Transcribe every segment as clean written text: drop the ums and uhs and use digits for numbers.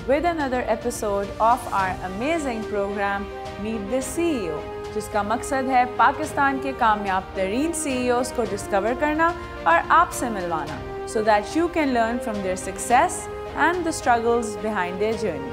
with another episode of our amazing program Meet the CEO, जिसका मकसद है पाकिस्तान के कामयाब तरीन CEOs को डिस्कवर करना और आपसे मिलवाना, so that you can learn from their success and the struggles behind their journey.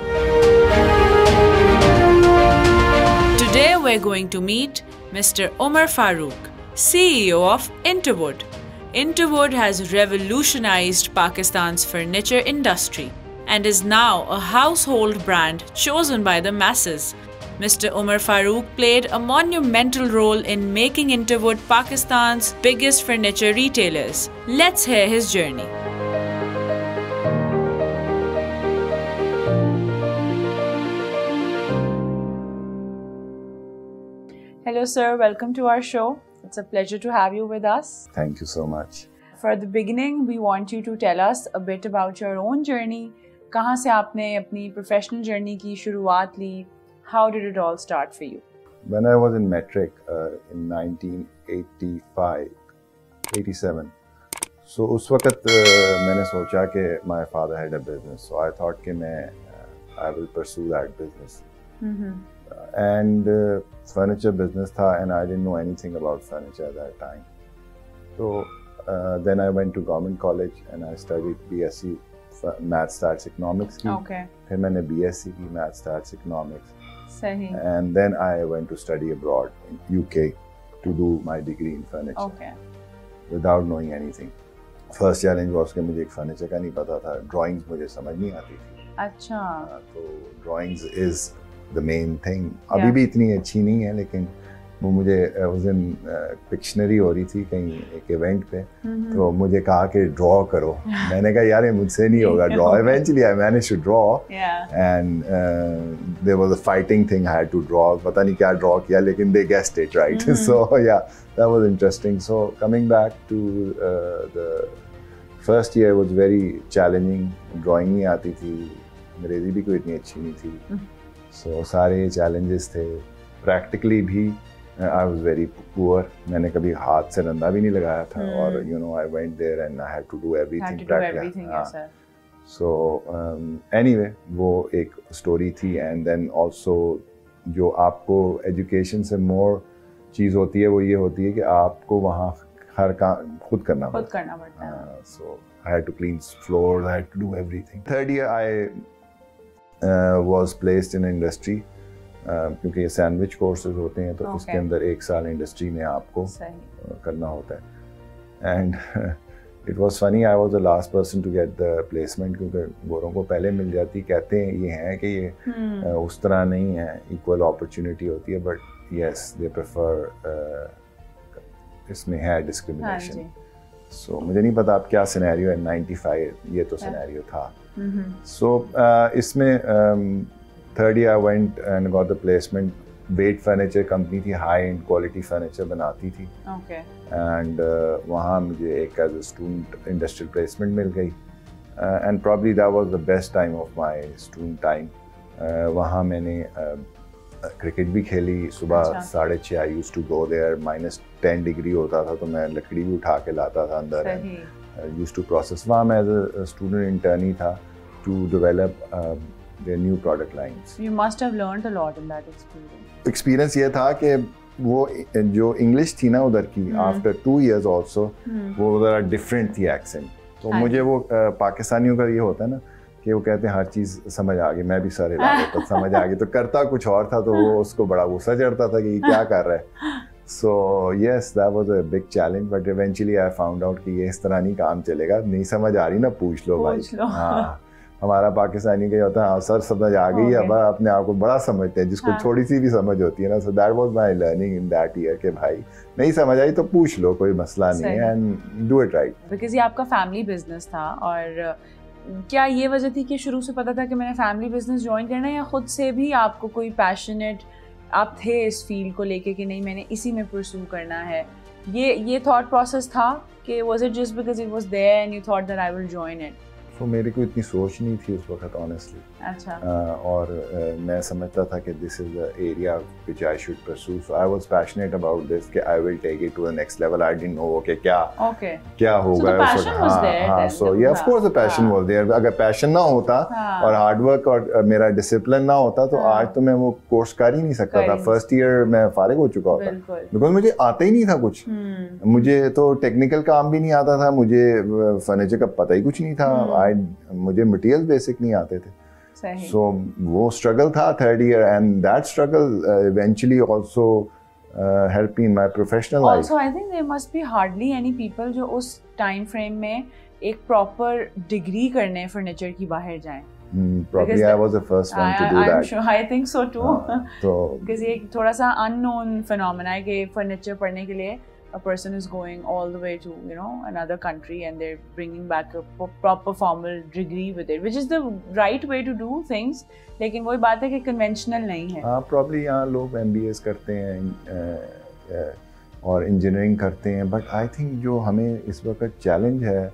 Today we're going to meet Mr. Umar Farooq, CEO of Interwood. Interwood has revolutionized Pakistan's furniture industry and is now a household brand chosen by the masses. Mr. Umar Farooq played a monumental role in making Interwood Pakistan's biggest furniture retailers. Let's hear his journey. Hello sir, welcome to our show. It's a pleasure to have you with us. Thank you so much. For the beginning, we want you to tell us a bit about your own journey. कहाँ से आपने अपनी professional journey की शुरुआत ली? How did it all start for you? When I was in metric in 1985, 87, so उस वक्त मैंने सोचा कि my father had a business, so I thought कि I will pursue that business. And furniture business था, and I didn't know anything about furniture at that time. So then I went to government college and I studied BSc Maths Stats Economics की. Okay. फिर मैंने BSc की Maths Stats Economics. Sahi. And then I went to study abroad in UK to do my degree in furniture. Okay. Without knowing anything. First challenge was कि मुझे furniture का नहीं पता था, drawings मुझे समझ नहीं आती थी. अच्छा. तो drawings is the main thing. अभी भी इतनी अच्छी नहीं है, लेकिन वो मुझे उस दिन पिक्शनरी हो रही थी कहीं एक इवेंट पे, तो मुझे कहा कि ड्रॉ करो. मैंने कहा यार ये मुझसे नहीं होगा draw. Eventually I managed to draw. Yeah. And there was a fighting thing I had to draw. पता नहीं क्या draw किया, लेकिन they guessed it right. So yeah, that was interesting. So coming back to the first year was very challenging. Drawing नहीं आती थी, अंग्रेजी भी कोई इतनी अच्छी नहीं थी. So सारे challenges थे. Practically भी I was very poor. मैंने कभी हाथ से रंदा भी नहीं लगाया था, और you know I went there and I had to do everything. Had to do everything, yes sir. So anyway, वो एक story थी. And then also जो आपको education से more चीज़ होती है वो ये होती है कि आपको वहाँ हर काम खुद करना पड़ता है. So I had to clean floors, I had to do everything. Third year I was placed in industry. क्योंकि ये सैंडविच कोर्सेज होते हैं, तो इसके अंदर 1 साल इंडस्ट्री में आपको करना होता है. And it was funny, I was the last person to get the placement, क्योंकि गोरों को पहले मिल जाती. कहते हैं ये हैं कि ये उस तरह नहीं है, इक्वल अपॉर्चुनिटी होती है, बट यस दे प्रेफर, इसमें है डिस्क्रिमिनेशन. सो मुझे नहीं पता अब क्या सिनेरियो है. 95 ये तो सिनेरियो था. सो इसमें third year I went and got the placement. वेट फर्नीचर कंपनी थी, हाई एंड क्वालिटी फर्नीचर बनाती थी. एंड वहाँ मुझे एक as a student industrial placement मिल गई. And probably that was the best time of my student time. वहाँ मैंने क्रिकेट भी खेली. सुबह 6:30 I used to go there. -10 degree होता था, तो मैं लकड़ी भी उठा के लाता था अंदर. Used to process. वहाँ मैं एज अ स्टूडेंट इंटर्नी था to develop their new product lines. You must have learned a lot in that experience. Experience ये था कि वो जो English थी ना उधर की, after 2 years also, वो ज़रा different थी accent. तो मुझे वो पाकिस्तानियों का ये होता है ना कि वो कहते हैं हर चीज़ समझ आ गई. मैं भी सारे तो समझ आ गई, तो करता कुछ और था, तो वो उसको बड़ा गुस्सा चढ़ता था कि क्या कर रहा है. So yes, that was a big challenge, but eventually I found out कि ये इस तरह नहीं काम चलेगा. नहीं समझ आ रही ना, पूछ लो भाई. हाँ, हमारा पाकिस्तानी का होता है हाँ सर समझ आ गई है, अब अपने आप को बड़ा समझते हैं, जिसको थोड़ी सी भी समझ होती है ना. So that was my learning in that year कि भाई नहीं समझ आई तो पूछ लो, कोई मसला नहीं है, and do it right. Because ये आपका फैमिली बिजनेस था, और क्या ये वजह थी कि शुरू से पता था कि मैंने फैमिली बिजनेस ज्वाइन करना है, या खुद से भी आपको कोई पैशनेट आप थे इस फील्ड को लेके कि नहीं मैंने इसी में परस्यू करना है? ये थॉट प्रोसेस था कि was it just because it was there and you thought that I will join it? तो मेरे को इतनी सोच नहीं थी उस वक्त ऑनेस्टली. अच्छा और मैं समझता था कि this is the area which I should pursue, so I was passionate about this कि I will take it to the next level. I didn't know कि क्या होगा। हाँ, so yeah of course the passion was there. अगर passion ना होता और hard work और मेरा डिसिप्लिन ना होता तो आज तो मैं वो कोर्स कर ही नहीं सकता था। फर्स्ट ईयर मैं फारिग हो चुका होता, बिकॉज मुझे आता ही नहीं था कुछ। मुझे तो टेक्निकल काम भी नहीं आता था, मुझे फर्नीचर का पता ही कुछ नहीं था, मुझे मटेरियल बेसिक नहीं आते थे। So वो struggle था third year, and that struggle eventually also helped me in my professional life. Also, I think there must be hardly any people जो उस time frame में एक proper degree करने furniture की बाहर जाएं. Probably I was the first one to do that. I'm sure, I think so too. तो because ये थोड़ा सा unknown phenomena है कि furniture पढ़ने के लिए a person is going all the way to, you know, another country and they're bringing back a proper formal degree with it, which is the right way to do things. लेकिन वही बात है कि conventional नहीं है। हाँ, probably यहाँ लोग MBAs करते हैं और engineering करते हैं, but I think जो हमें इस वक्त challenge है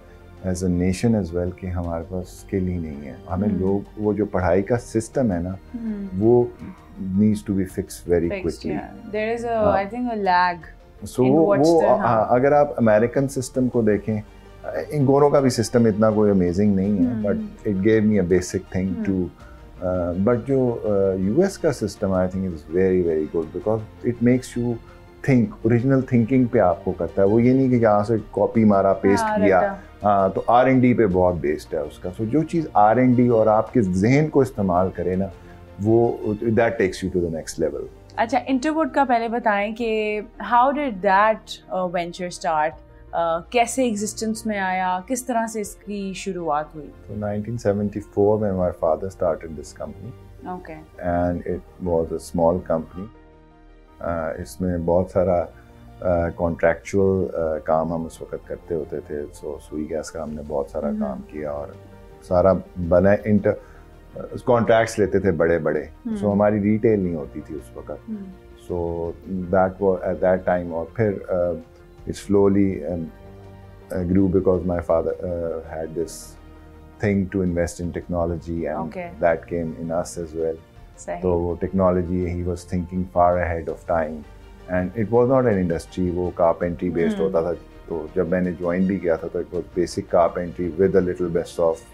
as a nation as well कि हमारे पास skill ही नहीं है। हमें लोग वो जो पढ़ाई का system है ना, वो needs to be fixed very quickly. Yeah. There is a, I think a lag. So वो अगर आप अमेरिकन सिस्टम को देखें, इन गोरों का भी सिस्टम इतना कोई अमेजिंग नहीं है, but it gave me a basic thing too, but जो यूएस का system I think is very very good because it makes you think, original thinking पे आपको करता है। वो ये नहीं कि यहाँ से कॉपी मारा पेस्ट किया, तो R&D पे बहुत बेस्ड है उसका। सो जो चीज़ R&D और आपके जहन को इस्तेमाल करे ना, वो that takes you to the next level. अच्छा, इंटरवुड का पहले बताएं कि how did that venture start, कैसे एग्जिस्टेंस में आया, किस तरह से इसकी शुरुआत हुई? So 1974 when my father started this company. Okay. And it was a small company. इसमें बहुत सारा कॉन्ट्रैक्चुअल काम हम उस वक्त करते होते थे। सो सुई गैस का हमने बहुत सारा काम किया और सारा बना कॉन्ट्रैक्ट्स लेते थे बड़े बड़े। सो हमारी रिटेल नहीं होती थी उस वक्त। So that was at that time. और फिर it slowly grew because my father had this thing to invest in technology and that came in us as well. So technology, he was thinking far ahead of time and it was not an industry, वो carpentry based होता था। तो जब मैंने join भी किया था तो it was basic carpentry with a little bit of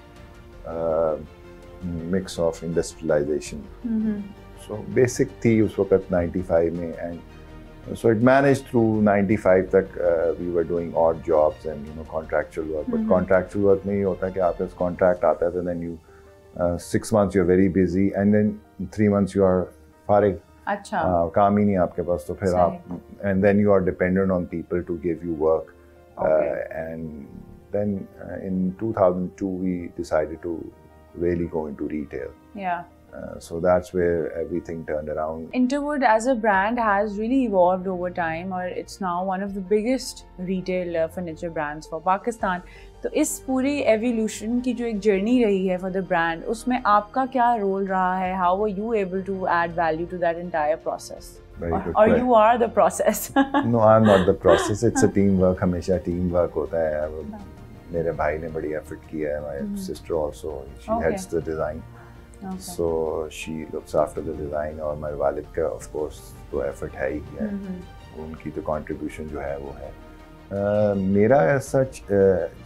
mix of industrialization. So basic थी उस वक्त 95 में, and so it managed through 95 तक we were doing odd jobs and you know contractual work. But contractual work में ये होता है कि आपके पास contract आता है तो then you 6 months you're very busy and then 3 months you are फारिग। अच्छा। काम ही नहीं आपके पास तो फिर आप and then you are dependent on people to give you work. And then in 2002 we decided to really go into retail. Yeah. So that's where everything turned around. Interwood as a brand has really evolved over time, or it's now one of the biggest retail furniture brands for Pakistan. तो इस पूरी evolution की जो एक journey रही है for the brand, उसमें आपका क्या role रहा है? How were you able to add value to that entire process? Or you are the process? No, I'm not the process. It's a teamwork. हमेशा teamwork होता है। मेरे भाई ने बड़ी effort किया है। My sister also, she heads the design. So she looks after the design और my वालिद का of course तो effort है ही है। उनकी तो contribution जो है वो है। मेरा सच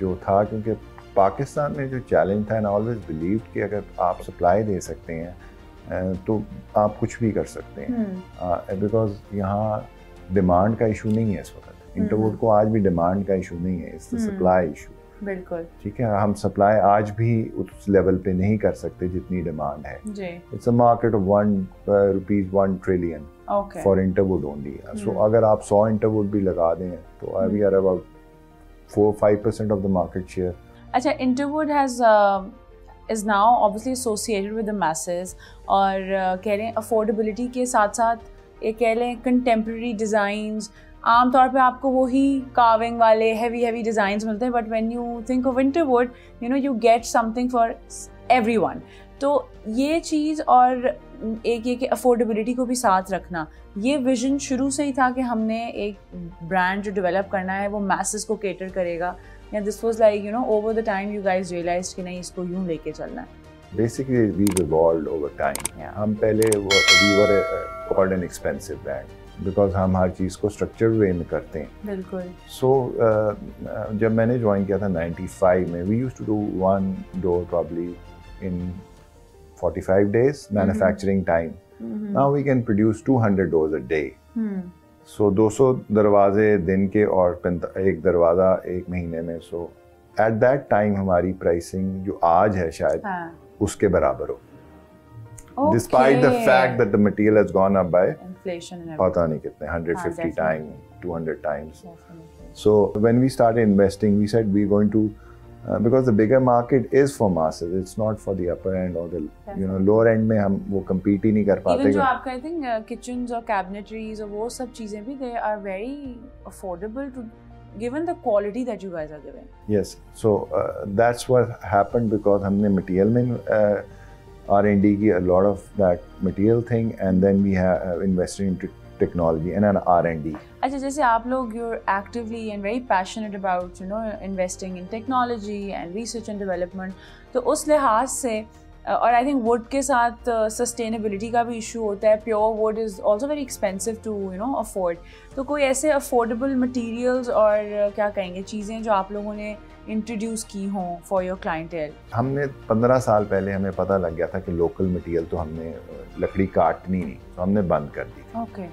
जो था, क्योंकि पाकिस्तान में जो challenge था, I always believed कि अगर आप supply दे सकते हैं तो आप कुछ भी कर सकते हैं। Because यहाँ demand का issue नहीं है इस वक्त। इंटरवुड को आज भी demand का issue नहीं है, it's the supply issue। बिल्कुल ठीक है। हम सप्लाई आज भी उस लेवल पे नहीं कर सकते जितनी डिमांड है। It's a market of ₹1 trillion for Interwood only. So अगर आप 100 इंटरवुड भी लगा दें तो we are about 4-5% of the market share. अच्छा, Interwood is now obviously associated with the masses और कह रहे हैं अफोर्डेबिलिटी के साथ साथ ये कह लें कंटेम्प्रेरी डिज़ाइंस। आम तौर पे आपको वही कार्विंग वाले हैवी डिज़ाइंस मिलते हैं, but when you think of Interwood you know you get something for everyone. तो ये चीज़ और एक ये कि अफोर्डेबिलिटी को भी साथ रखना, ये विजन शुरू से ही था कि हमने एक ब्रांड जो डेवलप करना है वो मैसेस को केटर करेगा, या this was like you know over the time you guys realized कि नहीं इसको यूँ लेके चलना है? Basically we've evolved over time. हम पहले we were called an expensive brand because हम हर चीज़ को structured way में करते हैं. बिल्कुल. So जब मैंने join किया था 95 में, we used to do one door probably in 45 days manufacturing time. Now we can produce 200 doors a day. So 200 दरवाजे दिन के और एक दरवाज़ा एक महीने में. So at that time हमारी pricing जो आज है शायद उसके बराबर हो. Despite the fact that the material has gone up by inflation and पता नहीं कितने 150 times, 200 times. So when we started investing, we said we're going to because the bigger market is for masses, it's not for the upper end or the lower end में हम वो compete ही नहीं कर पाते. Even जो आपका I think kitchens और cabinetries और वो सब चीजें भी they are very affordable to given the quality that you guys are giving. Yes, so that's what happened because हमने material में R&D की a lot of that material thing and then we have invested into technology and an R&D. अच्छा, जैसे आप लोग you're actively and very passionate about investing in technology and research and development, तो उस लिहाज से और I think wood के साथ sustainability का भी issue होता है. Pure wood is also very expensive to afford. तो कोई ऐसे affordable materials और क्या कहेंगे चीज़ें जो आप लोगों ने introduce की हों for your clientele? हमने 15 साल पहले हमें पता लग गया था कि local material तो हमने लकड़ी काटनी नहीं, तो हमने बंद कर दी. Okay.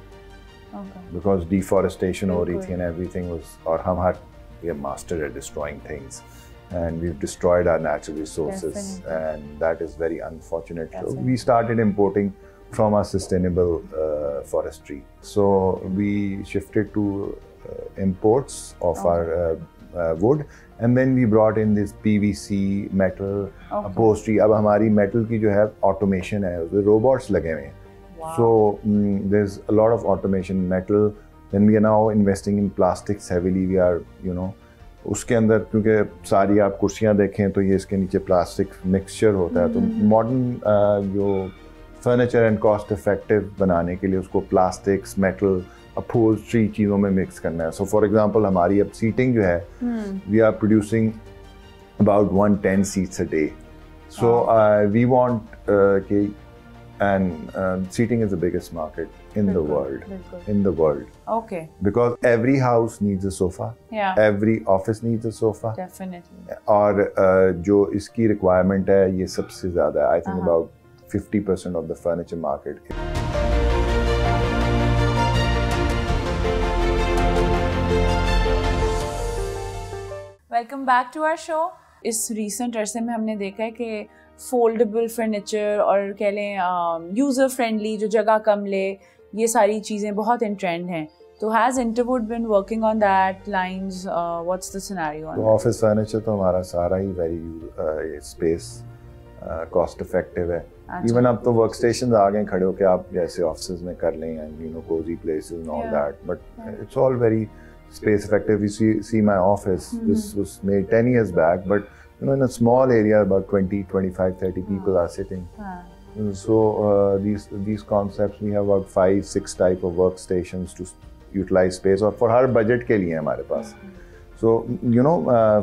Because deforestation हो रही थी and everything was और हम हर we are master at destroying things. And we've destroyed our natural resources. Definitely. And that is very unfortunate. Definitely. So we started importing from our sustainable forestry. So we shifted to imports of our wood and then we brought in this PVC metal upholstery. अब हमारी metal की जो है automation है, उसमें robots लगे हुए हैं. Wow. So there's a lot of automation metal. Then we are now investing in plastics heavily. We are उसके अंदर क्योंकि सारी आप कुर्सियाँ देखें तो ये इसके नीचे प्लास्टिक मिक्सचर होता है. तो मॉडर्न जो फर्नीचर एंड कॉस्ट इफेक्टिव बनाने के लिए उसको प्लास्टिक्स मेटल अपहोल्स्ट्री चीज़ों में मिक्स करना है. सो फॉर एग्जांपल हमारी अब सीटिंग जो है we are producing about 110 seats a day. So we want कि and seating is the biggest market in the world. In the world. Okay. Because every house needs a sofa. Yeah. Every office needs a sofa. Definitely. और जो इसकी requirement है ये सबसे ज़्यादा है. I think about 50% of the furniture market. Welcome back to our show. इस recent अरसे में हमने देखा है कि फोल्डेबल फर्नीचर और कह लें यूज़र फ्रेंडली जो जगह कम ले, ये सारी चीज़ें बहुत इन ट्रेंड हैं. तो has Interwood been working on that lines? What's the scenario on office furniture? तो हमारा सारा ही वेरी स्पेस कॉस्ट इफेक्टिव है. इवन अब तो वर्क स्टेशन आ गए खड़े होकर आप जैसे ऑफिस में कर लें and cosy places and all that, but it's all very space effective. You see my office, this was made 10 years back, but in a small area about 20, 25, 30 people are sitting. So these concepts, we have about 5-6 type of workstations to utilize space और for her budget के लिए हमारे पास. So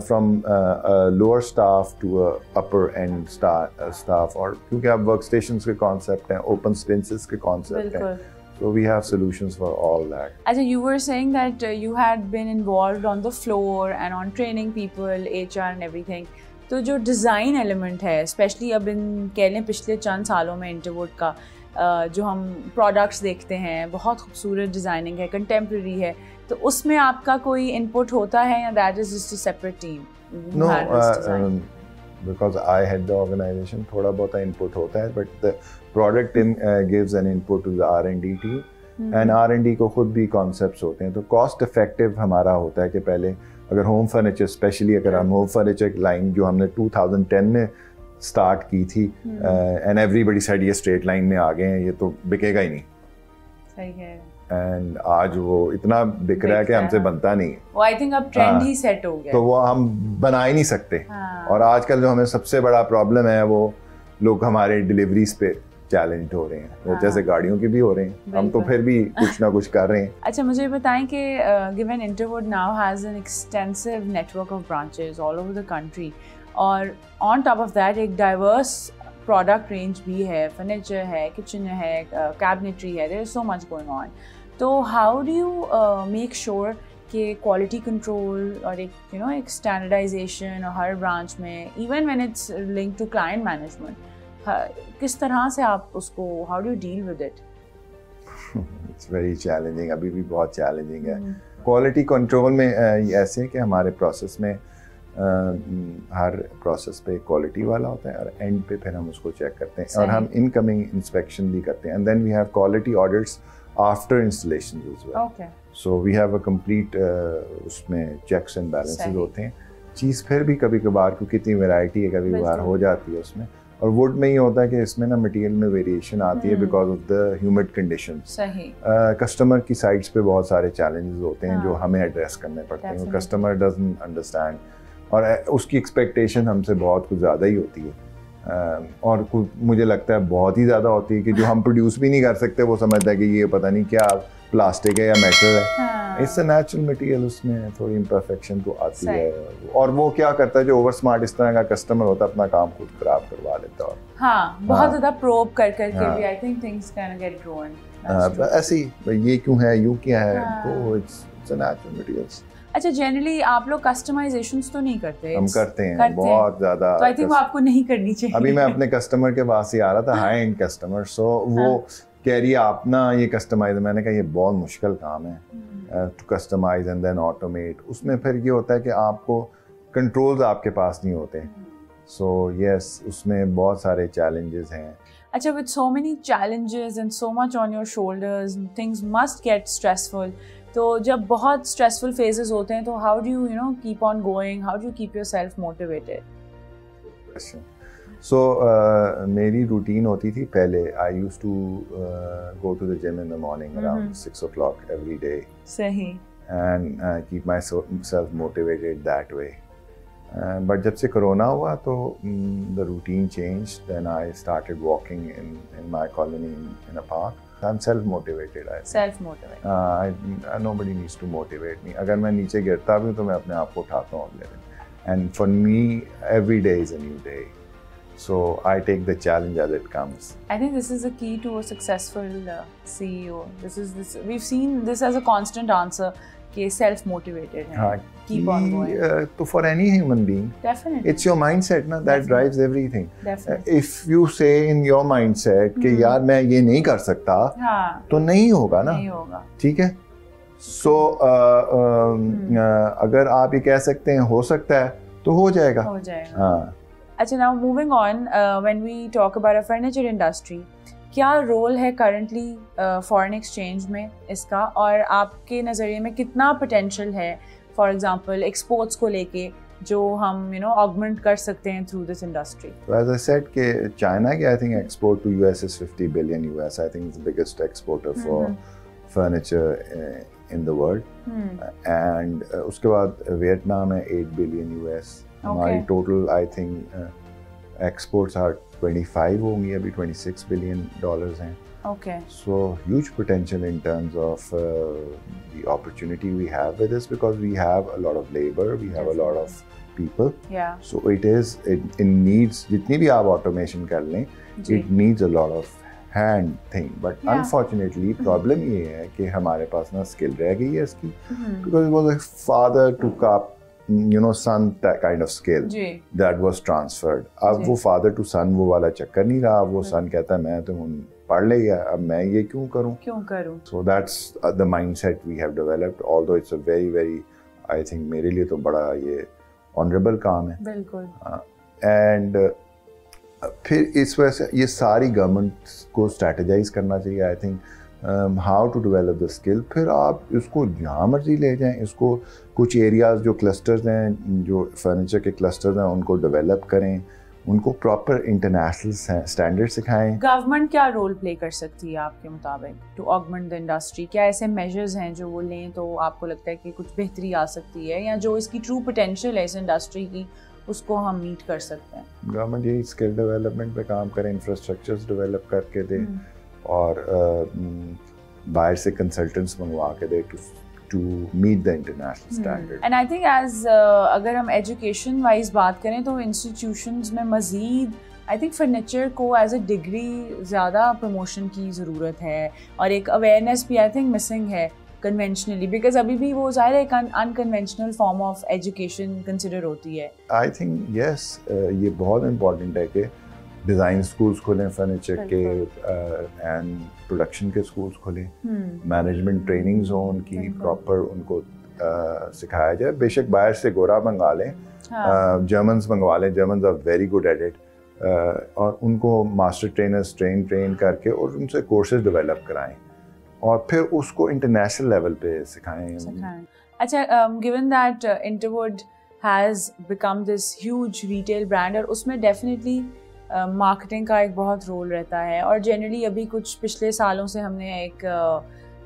from a lower staff to a upper end staff और क्योंकि आप workstations के concept हैं, open spaces के concept हैं. So we have solutions for all that. Ajay, you were saying that you had been involved on the floor and on training people, HR and everything. तो जो design element है, especially अब इन कह लें पिछले चंद सालों में इंटरवुड का जो हम products देखते हैं, बहुत खूबसूरत designing है, contemporary है, तो उसमें आपका कोई input होता है या that is just a separate team? No, because I head the organization, थोड़ा बहुत input होता है, but the product team gives an input to the R&D team, and R&D को खुद भी concepts होते हैं. तो cost effective हमारा होता है कि पहले अगर home furniture, especially अगर हम home furniture line जो हमने 2010 में start की थी, and everybody said ये straight line में आ गए हैं, ये तो बिकेगा ही नहीं. सही है. And आज वो इतना बिक रहा है कि हमसे बनता नहीं. वो I think अब trend ही set हो गया. तो वो हम बना ही नहीं सकते. और आजकल जो हमें सबसे बड़ा प्रॉब्लम है वो लोग हमारे डिलीवरीज पे चैलेंज हो रहे हैं, जैसे गाड़ियों की भी हो रहे हैं, हम तो फिर भी कुछ ना कुछ कर रहे हैं. अच्छा, मुझे बताएं कि given Interwood now has an extensive network of branches all over the country और ऑन टॉप ऑफ दैट एक डाइवर्स प्रोडक्ट रेंज भी है, फर्नीचर है, किचन है, कैबिनेटरी है, there is so much going on. तो how do you make sure कि quality control और एक एक स्टैंडर्डाइजेशन और हर ब्रांच में, even when it's linked to client management, किस तरह से आप उसको, how do you deal with it? It's very challenging, अभी भी बहुत चैलेंजिंग है. क्वालिटी कंट्रोल में ऐसे है कि हमारे प्रोसेस में हर प्रोसेस पे क्वालिटी वाला होता है और एंड पे फिर हम उसको चेक करते हैं और हम इनकमिंग इंस्पेक्शन भी करते हैं, and then we have quality audits after installation as well. Okay. So we have a complete उसमें चेक्स एंड बैलेंसेस होते हैं. चीज़ फिर भी कभी कभार, क्योंकि इतनी वैरायटी है, कभी कभार हो जाती है उसमें. और वुड में ही होता है कि इसमें ना मटेरियल में वेरिएशन आती है because of the humid conditions. सही. कस्टमर की साइड्स पे बहुत सारे चैलेंजेस होते हैं जो हमें एड्रेस करने पड़ते हैं. कस्टमर डजंट अंडरस्टैंड और उसकी एक्सपेक्टेशन हमसे बहुत कुछ ज़्यादा ही होती है. और मुझे लगता है बहुत ही ज़्यादा होती है कि जो हम प्रोड्यूस भी नहीं कर सकते वो समझता है कि ये पता नहीं क्या प्लास्टिक है या मेटल है. इट्स अ नेचुरल मटेरियल, उसमें थोड़ी इम्परफेक्शन तो आती है. और वो क्या करता है, जो ओवर स्मार्ट इस तरह का कस्टमर होता है, अपना काम खुद खराब करवा लेता है. बहुत ज़्यादा प्रोब कर करके भी I think things can get ruined. ऐसे ही ये क्यों है, यूँ क्या है, तो इट्स अ नेचुरल मटेरियल्स. अच्छा, जनरली आप लोग कस्टमाइजेशंस तो नहीं करते? हम करते हैं बहुत ज़्यादा. तो आई थिंक वो आपको नहीं करनी चाहिए. अभी मैं अपने कस्टमर के पास ही आ रहा था, हाई एंड कस्टमर, सो वो कह रही है आप ना ये कस्टमाइज. मैंने कहा ये बहुत मुश्किल काम है to customise and then automate. उसमें फिर ये होता है कि आपको कंट्रोल्स आपके पास नहीं होते. सो यस, उसमें बहुत सारे चैलेंजेस हैं. अच्छा, with so many challenges and so much on your shoulders, things must get stressful. तो जब बहुत स्ट्रेसफुल फेजेस होते हैं तो how do you keep on going, how do you keep yourself motivated? So मेरी रूटीन होती थी पहले. I used to go to the gym in the morning around 6 o'clock every day. सही. And keep my self motivated that way. But जब से corona हुआ तो the routine change. Then I started walking in my colony in a park. I'm self-motivated. Self-motivated. Nobody needs to motivate me. अगर मैं नीचे गिरता भी हूँ तो मैं अपने आप को उठाता हूँ अगले दिन. And for me, every day is a new day. So I take the challenge as it comes. I think this is the key to a successful CEO. We've seen this as a constant answer. कि self-motivated है. Keep on going. तो for any human being, definitely, it's your mindset ना that drives everything. Definitely. If you say in your mindset कि यार मैं ये नहीं कर सकता, तो नहीं होगा ना. नहीं होगा. ठीक है. So अगर आप ये कह सकते हैं हो सकता है तो हो जाएगा. हो जाएगा. हाँ. अच्छा, now moving on, when we talk about a furniture industry, क्या रोल है करंटली फॉरेन एक्सचेंज में इसका, और आपके नज़रिए में कितना पोटेंशियल है फॉर एग्जांपल एक्सपोर्ट्स को लेके जो हम ऑगमेंट कर सकते हैं through this industry? As I said कि चाइना की I think export to US is 50 billion US. I think is the biggest exporter for furniture in the world. And उसके बाद वियतनाम है 8 billion US. हमारी total I think exports are 25 होंगी, अभी $26 billion हैं. Okay. So huge potential in terms of the opportunity we have with this, because we have a lot of labor, we have a lot of people. Yeah. So it needs, जितनी भी आप automation कर लें, it needs a lot of hand thing. But unfortunately problem ये है कि हमारे पास ना skill रह गई है इसकी, because it was a father to cup son that kind of skill that was transferred. अब वो father to son वो वाला चक्कर नहीं रहा. वो son कहता है मैं तो पढ़ लिया, अब मैं ये क्यों करूं. So that's the mindset we have developed, although it's a very very I think मेरे लिए तो बड़ा ये honorable काम है. बिल्कुल. And फिर इस वजह से ये सारी गवर्नमेंट को स्ट्रेटेजाइज करना चाहिए. I think how to develop the skill. फिर आप इसको जहाँ मर्जी ले जाएं, इसको कुछ एरियाज जो क्लस्टर्स हैं, जो फर्नीचर के क्लस्टर्स हैं, उनको डेवलप करें, उनको प्रॉपर इंटरनेशनल स्टैंडर्ड सिखाएं. गवर्नमेंट क्या रोल प्ले कर सकती है आपके मुताबिक टू ऑगमेंट द इंडस्ट्री? क्या ऐसे मेजर्स हैं जो वो लें तो आपको लगता है कि कुछ बेहतरी आ सकती है, या जो इसकी ट्रू पोटेंशियल है इस इंडस्ट्री की उसको हम मीट कर सकते हैं? गवर्नमेंट यही स्किल डेवलपमेंट पे काम करें, इंफ्रास्ट्रक्चर्स डेवलप करके दे, और बाहर से कंसल्टेंट्स मंगवा के दे to meet the international standard. And I think as अगर हम एजुकेशन वाइज बात करें तो इंस्टीट्यूशंस में मज़ीद आई थिंक फर्नीचर को एज अ डिग्री ज़्यादा प्रमोशन की ज़रूरत है और एक अवेयरनेस भी आई थिंक मिसिंग है कन्वेंशनली, बिकॉज अभी भी वो ज़ाहिर एक unconventional form of education consider होती है। आई थिंक यस, ये बहुत इम्पॉर्टेंट है कि डिज़ाइन स्कूल्स खोलें फर्नीचर के एंड प्रोडक्शन के स्कूल्स खोलें, मैनेजमेंट ट्रेनिंग्स हो उनकी प्रॉपर, उनको सिखाया जाए। बेशक बाहर से गोरा मंगा लें, जर्मन्स मंगवा लें, Germans are very good at it, और उनको मास्टर ट्रेनर्स ट्रेन करके और उनसे कोर्सेज डेवलप कराएं और फिर उसको इंटरनेशनल लेवल पे सिखाएं। अच्छा, given that Interwood has become this huge retail brand और उसमें डेफिनेटली मार्केटिंग का एक बहुत रोल रहता है, और जनरली अभी कुछ पिछले सालों से हमने एक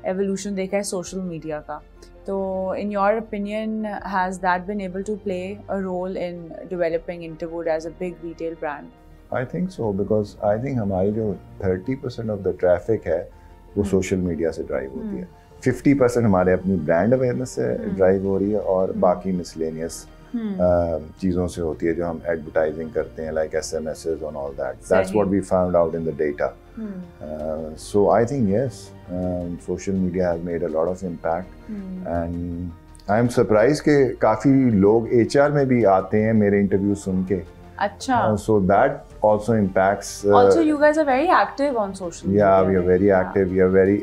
एवोल्यूशन देखा है सोशल मीडिया का, तो in your opinion has that been able to play a role in developing Interwood as a big retail brand? I think so, because I think हमारी जो 30% of the traffic है वो social media से drive होती है, 50% हमारे अपनी brand awareness से ड्राइव हो रही है और बाकी मिसलेनियस चीज़ों से होती है जो हम एडवर्टाइजिंग करते हैं, like SMSs and all that. That's what we found out in the data. So I think yes, social media has made a lot of impact, and I am surprised कि काफ़ी लोग HR में भी आते हैं मेरे इंटरव्यू सुन के। अच्छा। So that also impacts. Also, you guys are very active on social media. Yeah, we are very active. We are very.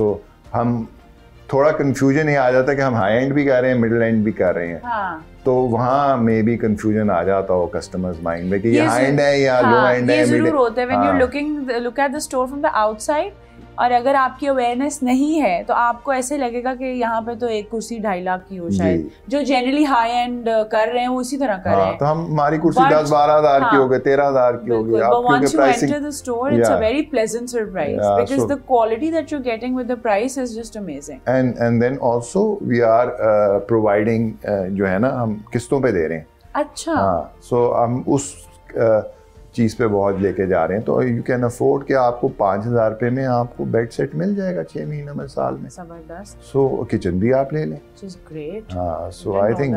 So हम थोड़ा कंफ्यूजन ये आ जाता है कि हम हाई एंड भी कर रहे हैं, मिडिल एंड भी कर रहे हैं। हाँ। तो वहाँ में भी कंफ्यूजन आ जाता हो कस्टमर्स माइंड में कि ये हाई एंड है या लो एंड है। ये जरूर होता है when you're look at the store from the outside, और अगर आपकी अवेयरनेस नहीं है तो आपको ऐसे लगेगा कि यहाँ पे तो एक कुर्सी 2.5 लाख की हो शायद, जो जनरली हाई एंड कर रहे हैं वो इसी तरह कर रहे हैं। तो हमारी कुर्सी 10-12 हज़ार की हो गई, 13,000 की हो गई। But once you enter the store, it's a very pleasant surprise, because the quality that you're getting with the price is just amazing. And then also we are providing जो है ना, हम किस्तों पे दे रहे हैं। अच्छा। हाँ, so हम उस चीज़ पे बहुत लेके जा रहे हैं, तो यू कैन अफोर्ड कि आपको 5,000 रुपये में आपको बेड सेट मिल जाएगा 6 महीने में, साल में। जबरदस्त। सो किचन भी आप ले लें। ग्रेट। हाँ, so I think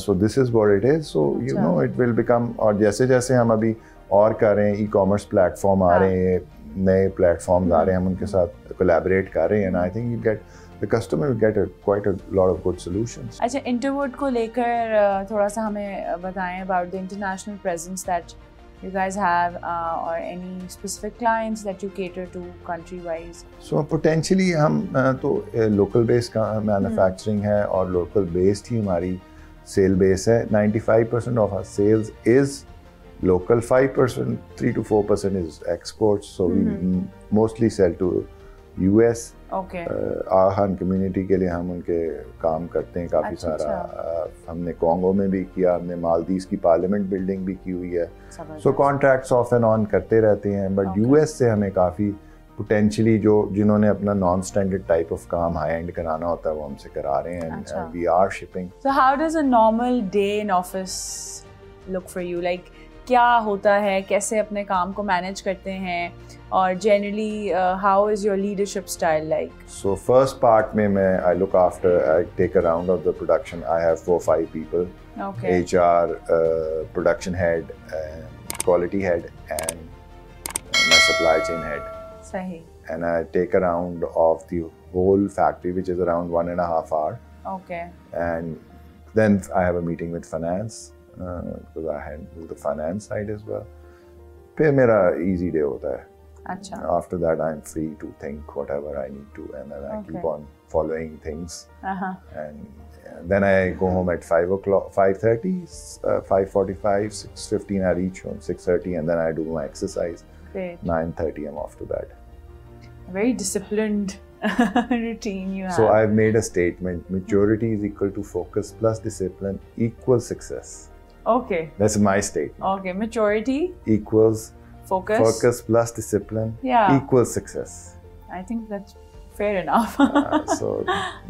so this is what it is, so you know it will become. और जैसे जैसे हम अभी और कर रहे हैं, ई-कॉमर्स प्लेटफॉर्म आ रहे हैं, नए प्लेटफॉर्म्स आ रहे हैं, हम उनके साथ कोलैबोरेट कर रहे हैं, and I think you get the customer will get quite a lot of good solutions. अच्छा, इंटरवुड को लेकर थोड़ा सा हमें बताएं about the international presence that you guys have, or any specific clients that you cater to country wise? So potentially हम तो local based का manufacturing है और local based ही हमारी sale base है। 95% of our sales is local, 5%, 3 to 4% is exports. So we mostly sell to US. Okay. आहान community के लिए हम उनके काम करते हैं काफ़ी सारा। हमने कॉन्गो में भी किया, हमने मालदीव की पार्लियामेंट बिल्डिंग भी की हुई है। सो कॉन्ट्रैक्ट्स ऑफ एंड ऑन करते रहते हैं, बट US से हमें काफ़ी पोटेंशली जिन्होंने अपना नॉन स्टैंडर्ड टाइप ऑफ काम हाई एंड कराना होता है वो हमसे करा रहे हैं, and we are shipping. So how does a normal day in office look for you? Like क्या होता है, कैसे अपने काम को मैनेज करते हैं, और generally how is your leadership style like? So first part में मैं I look after, I take a round of the production. I have 4-5 people, HR, production head, quality head, and my supply chain head. Sahi. And I take a round of the whole factory, which is around 1.5 hours. Okay. And then I have a meeting with finance, because I handle the finance side as well. फिर मेरा easy day होता है. अच्छा. After that, I'm free to think whatever I need to, and then I keep on following things. And then I go home at 5 o'clock, 5:30, 5:45, 6:15. I reach home 6:30, and then I do my exercise. Great. 9:30, I'm off to bed. A very disciplined routine you have. So I've made a statement: maturity is equal to focus plus discipline equals success. Okay. That's my statement. Okay, maturity equals focus plus discipline equals success. I think that's fair enough. So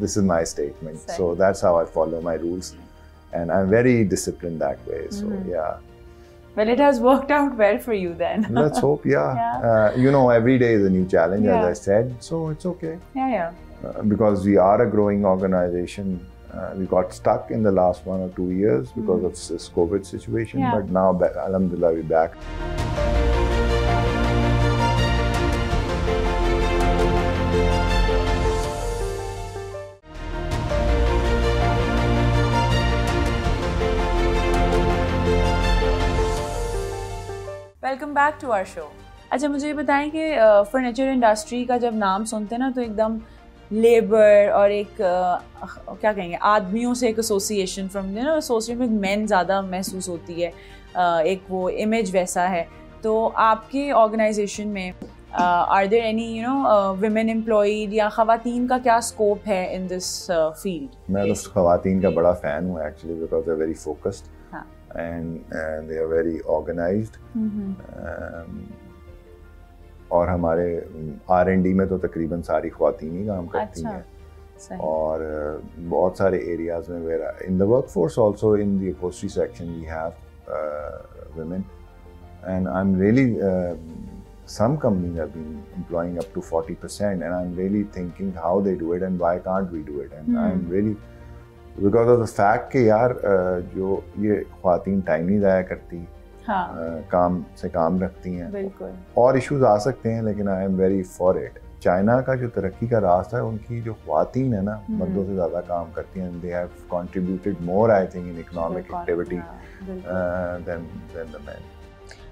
this is my statement. Same. So that's how I follow my rules, and I'm very disciplined that way. So yeah. Well, it has worked out well for you then. Let's hope, yeah. You know, every day is a new challenge, as I said. So it's okay. Yeah. Because we are a growing organization. We got stuck in the last 1 or 2 years because of this COVID situation, but now, alhamdulillah, we're back. Welcome back to our show. अच्छा, मुझे ये बताएं कि furniture industry का जब नाम सुनते हैं ना तो एकदम लेबर और एक क्या कहेंगे, आदमियों से एक association from association with main ज़्यादा महसूस होती है, एक वो इमेज वैसा है। तो आपके ऑर्गेनाइजेशन में are there any women employed या ख़वातीन का क्या स्कोप है इन दिस फील्ड? मैं तो ख़वातीन का बड़ा फ़ैन हूँ actually, because they are very focused and they are very organized. और हमारे R&D में तो तकरीबन सारी ख़वातीन ही काम करती हैं। और बहुत सारे एरियाज़ में whether in the workforce also in the upholstery section we have women and I'm really some companies have been employing up to 40% and I'm really thinking how they do it and why can't we do it, and I'm really because of the fact कि यार जो ये ख़वातीन time नहीं ज़ाया करती, काम से काम रखती हैं, और इश्यूज आ सकते हैं, लेकिन I am very for it. China का जो तरक्की का रास्ता है, उनकी जो ख़वातीन है ना मर्दों से ज़्यादा काम करती हैं, they have contributed more I think in economic activity than the man.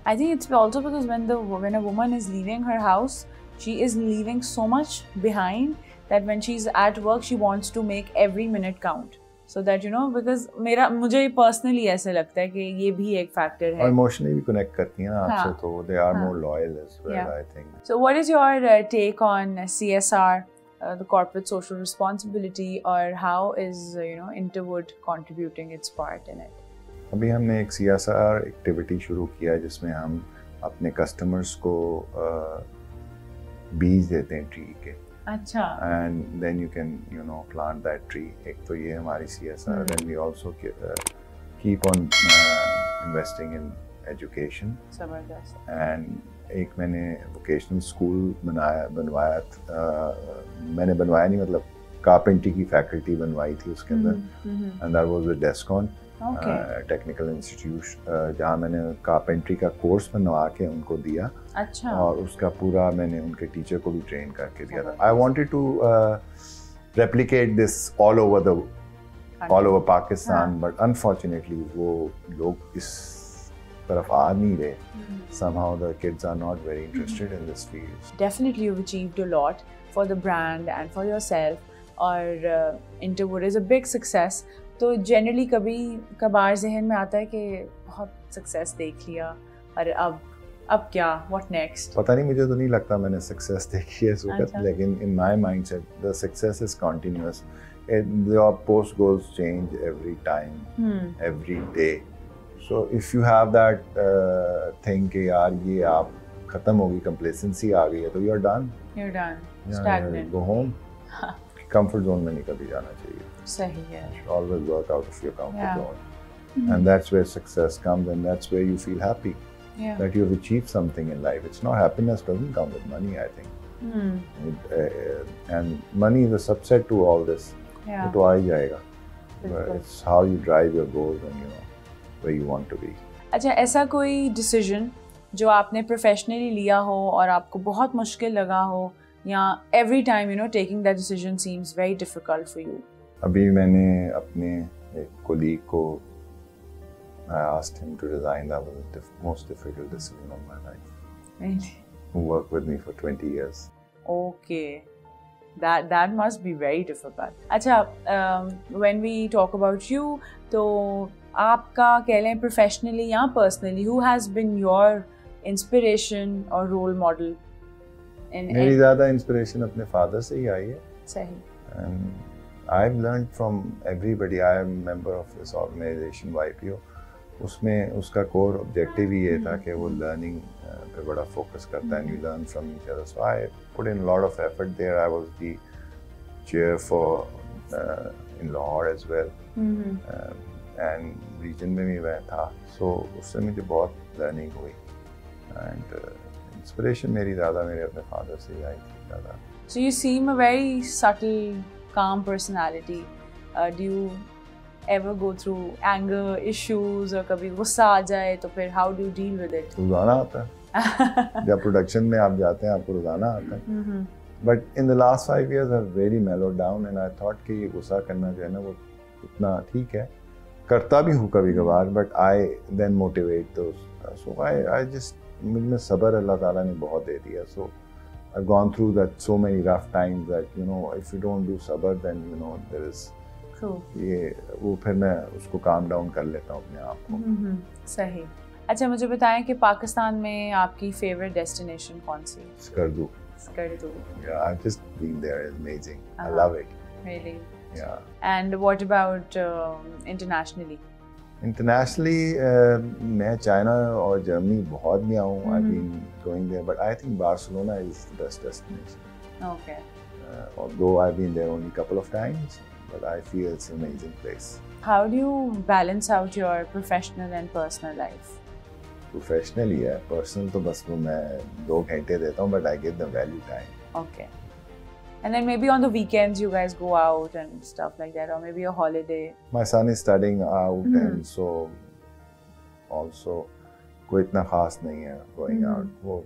I think it's also because when a woman is leaving her house, she is leaving so much behind that when she's at work, she wants to make every minute count. So that because मुझे personally ऐसे लगता है कि ये भी एक factor है। और इमोशनली भी कनेक्ट करती हैं ना आपसे, तो they are more loyal as well, I think. So what is your take on CSR, the corporate social responsibility, or how is Interwood contributing its part in it? अभी हमने एक CSR एक्टिविटी शुरू किया है जिसमें हम अपने कस्टमर्स को बीज देते हैं ट्री के। अच्छा। And then you can plant that tree. एक तो ये हमारी CSR. Then we also keep on investing in education. जबरदस्त। And एक मैंने vocational school बनवाया मैंने बनवाया नहीं, मतलब कारपेंट्री की फैकल्टी बनवाई थी उसके अंदर, and that was with Descon. Technical institute, जहाँ मैंने कारपेंट्री का कोर्स बनवा के उनको दिया। अच्छा। और उसका पूरा मैंने उनके टीचर को भी ट्रेन करके दिया था। I wanted to replicate this all over Pakistan, but unfortunately वो लोग इस तरफ आ नहीं रहे। somehow the kids are not very interested in this field. Definitely you've achieved a lot for the brand and for yourself, और Interwood is a big success. तो generally कभी कभार जहन में आता है कि बहुत सक्सेस देख लिया और अब क्या, व्हाट नेक्स्ट? पता नहीं, मुझे तो नहीं लगता मैंने सक्सेस देखी है इस वक्त, लेकिन in my mindset the success is continuous. Your post goals change every time, every day. So if you have that thing कि यार ये आप खत्म होगी, कंप्लेसेंसी आ गई है, तो you are done, stagnant, go home. Comfort zone में नहीं कभी जाना चाहिए। सही है। Always work out of your comfort zone. And that's where success comes, and that's where you feel happy that you have achieved something in life. It's not, happiness doesn't come with money, I think. And money is a subset to all this. वो तो आ ही जाएगा. It's how you drive your goals and where you want to be. अच्छा, ऐसा कोई decision जो आपने professionally लिया हो और आपको बहुत मुश्किल लगा हो, या every time taking that decision seems very difficult for you? अभी मैंने अपने एक कोलीग को I asked him to resign. That was the most difficult decision of my life. Really? Who worked with me for 20 years. Okay. That must be very difficult. अच्छा, when we talk about you, तो आपका कह लें professionally या personally, who has been your inspiration or role model? मेरी ज़्यादा inspiration अपने father से ही आई है। सही। And I've learned from everybody. I am a member of this organization YPO. उसमें उसका core objective ही ये था कि वो learning पे बड़ा focus करता है, and you learn from each other. So I put in a lot of effort there. I was the chair for in Lahore as well, and region में भी मैं था. So उससे मुझे बहुत learning हुई, and inspiration मेरी ज़्यादा मेरे अपने father से ही आई थी ज़्यादा. So you seem a very subtle, calm personality. Do you ever go through anger issues, or कभी गुस्सा आ जाए तो फिर how do you deal with it? रोज़ाना आता है। जब प्रोडक्शन में आप जाते हैं आपको रोज़ाना आता है। But in the last 5 years I've very mellowed down, and I thought कि ये गुस्सा करना जो है ना वो उतना ठीक है, करता भी हूँ कभी कभार, but I then motivate those. So I just मुझमें सब्र अल्लाह ताला ने बहुत दे दिया. So I've gone through that so many rough times that if you don't do sabr then there is True. ये वो फिर मैं उसको काम डाउन कर लेता हूँ अपने आप को. सही. अच्छा मुझे बताएं कि पाकिस्तान में आपकी फेवरेट डेस्टिनेशन कौन सी है? Skardu. Skardu. Yeah, I've just been there. It's amazing. I love it. Really? Yeah. And what about internationally? Internationally, मैं चाइना और जर्मनी बहुत गया हूँ. I've been going there, but I think Barcelona is the best destination. Okay. Although I've been there only a couple of times, but I feel it's an amazing place. How do you balance out your professional and personal life? Professionally, yeah. Personal तो बस वो मैं 2 घंटे देता हूँ, but I give them value time. Okay. And then maybe on the weekends you guys go out and stuff like that, or maybe a holiday. My son is studying out, and so also कोई इतना खास नहीं है going out. वो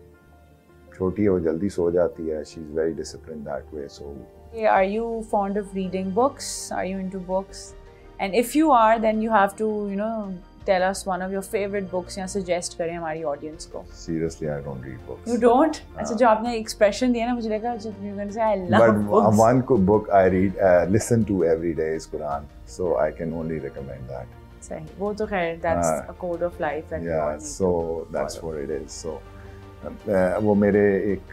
छोटी है, वो जल्दी सो जाती है. She's very disciplined that way. So. Are you fond of reading books? Are you into books? And if you are, then you have to, tell us one of your favorite books या suggest करें हमारी audience को. Seriously, I don't read books. You don't? अच्छा जो आपने expression दिया ना मुझे लगा you're going to say I love books. But one book I read, listen to every day is Quran. So I can only recommend that. सही. वो तो खैर that's a code of life that we all need so to that's follow. what it is. So वो मेरे एक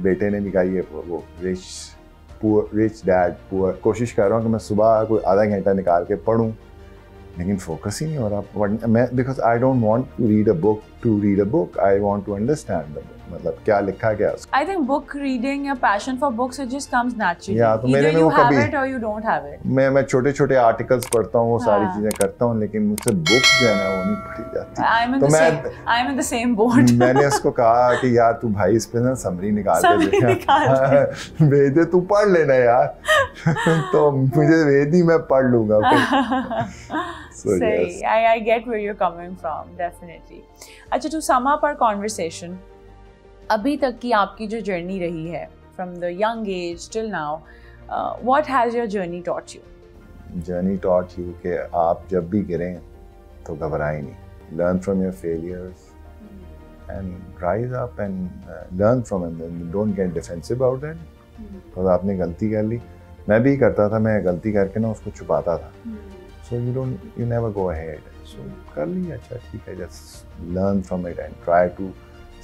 बेटे ने भी कहा ये वो rich dad poor. कोशिश कर रहा हूँ कि मैं सुबह कोई आधा घंटा निकाल के पढूं, लेकिन फोकस ही नहीं हो रहा. मैं because I don't want to read a book to read a book. I want to understand the book. मतलब क्या लिखा क्या. I think book reading या passion for books it just comes naturally. Yeah, तो मेरे Either में you वो have कभी it or you don't have it. मैं छोटे-छोटे आर्टिकल्स पढ़ता हूँ, वो सारी चीजें करता हूँ, लेकिन मुझसे बुक जो है ना वो नहीं पढ़ी जाती. I'm in the same boat. मैंने उसको कहा कि यार तू भाई इस पे ना समरी निकाल के भेज दे, तू पढ़ लेना यार. तो मुझे भेज दी, मैं पढ़ लूंगा. So, yes. I get where you're coming from, definitely. अच्छा, to sum up our conversation, अभी तक की आपकी जो journey रही है, from the young age till now, what has your journey taught you? Journey taught you कि आप जब भी गिरें तो घबराएं नहीं. Learn from your failures and rise up and learn from them. And don't get defensive about it. because आपने गलती कर ली. मैं भी करता था, मैं गलती करके ना उसको छुपाता था. So you never go ahead. So कर ली, अच्छा ठीक है, just learn from it and try to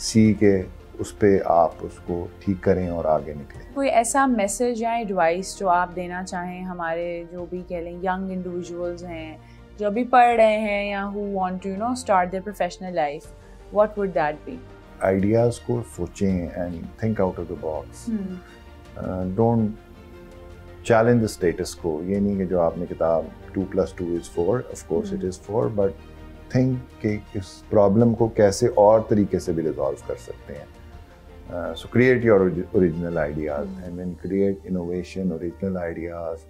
see के उस पे आप उसको ठीक करें और आगे निकलें. कोई ऐसा मैसेज या एडवाइस जो आप देना चाहें हमारे जो भी कह लें यंग इंडिविजुअल्स हैं जो अभी पढ़ रहे हैं या who want to start their professional life, what would that be? Ideas को सोचें and think out of the box. Don't challenge the status quo. ये नहीं कि जो आपने किताब 2 + 2 is 4, of course it is 4, but think कि इस प्रॉब्लम को कैसे और तरीके से भी रिजॉल्व कर सकते हैं. So create your original ideas, and when you create innovation, original ideas,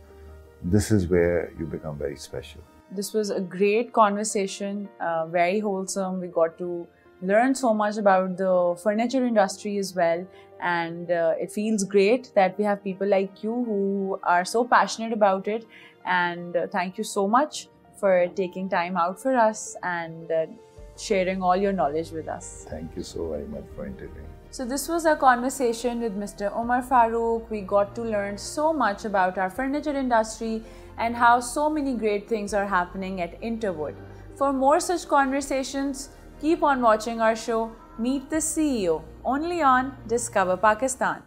this is where you become very special. This was a great conversation, very wholesome. We got to learn so much about the furniture industry as well, and it feels great that we have people like you who are so passionate about it, and thank you so much for taking time out for us and sharing all your knowledge with us. Thank you so very much for interviewing. So this was our conversation with Mr. Umar Farooq. We got to learn so much about our furniture industry and how so many great things are happening at Interwood. For more such conversations, keep on watching our show, Meet the CEO, only on Discover Pakistan.